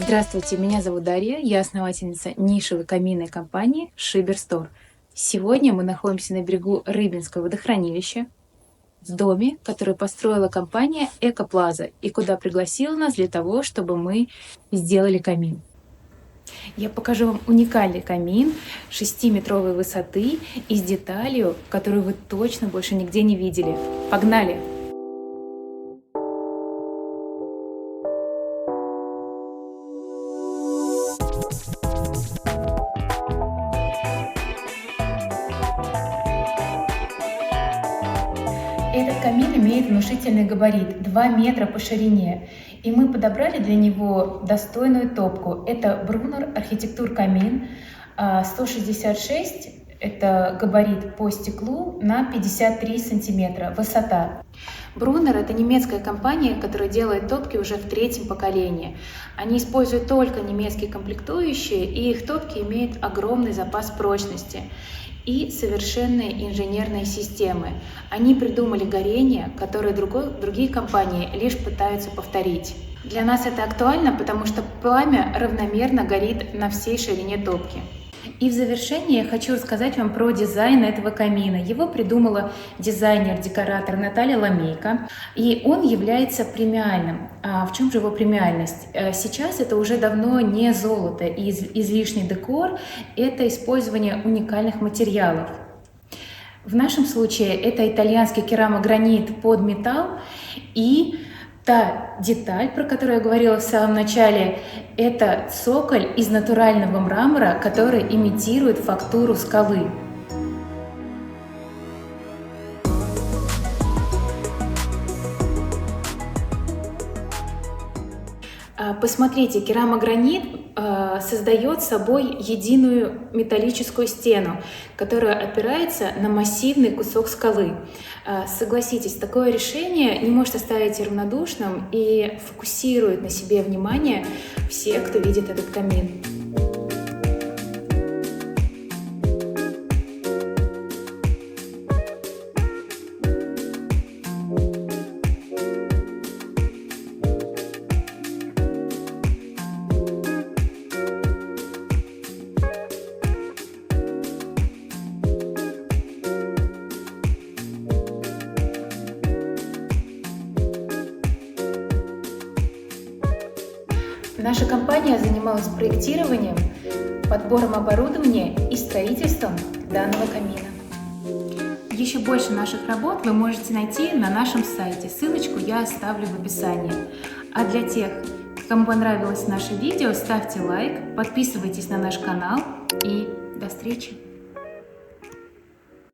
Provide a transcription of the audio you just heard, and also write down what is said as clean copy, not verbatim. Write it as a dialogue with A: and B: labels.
A: Здравствуйте, меня зовут Дарья, я основательница нишевой каминной компании Шиберстор. Сегодня мы находимся на берегу Рыбинского водохранилища, в доме, который построила компания Экоплаза и куда пригласила нас для того, чтобы мы сделали камин. Я покажу вам уникальный камин 6-метровой высоты и с деталью, которую вы точно больше нигде не видели. Погнали! Этот камин имеет внушительный габарит 2 метра по ширине, и мы подобрали для него достойную топку. Это Brunner архитектур камин 166, это габарит по стеклу на 53 сантиметра, высота. Brunner — это немецкая компания, которая делает топки уже в 3-м поколении. Они используют только немецкие комплектующие, и их топки имеют огромный запас прочности и совершенные инженерные системы. Они придумали горение, которое другие компании лишь пытаются повторить. Для нас это актуально, потому что пламя равномерно горит на всей ширине топки. И в завершение я хочу рассказать вам про дизайн этого камина. Его придумала дизайнер-декоратор Наталья Ламейко, и он является премиальным. А в чем же его премиальность? Сейчас это уже давно не золото и излишний декор, это использование уникальных материалов. В нашем случае это итальянский керамогранит под металл, и та деталь, про которую я говорила в самом начале, это цоколь из натурального мрамора, который имитирует фактуру скалы. Посмотрите, керамогранит создает собой единую металлическую стену, которая опирается на массивный кусок скалы. Согласитесь, такое решение не может оставить равнодушным и фокусирует на себе внимание всех, кто видит этот камин. Наша компания занималась проектированием, подбором оборудования и строительством данного камина. Еще больше наших работ вы можете найти на нашем сайте. Ссылочку я оставлю в описании. А для тех, кому понравилось наше видео, ставьте лайк, подписывайтесь на наш канал и до встречи!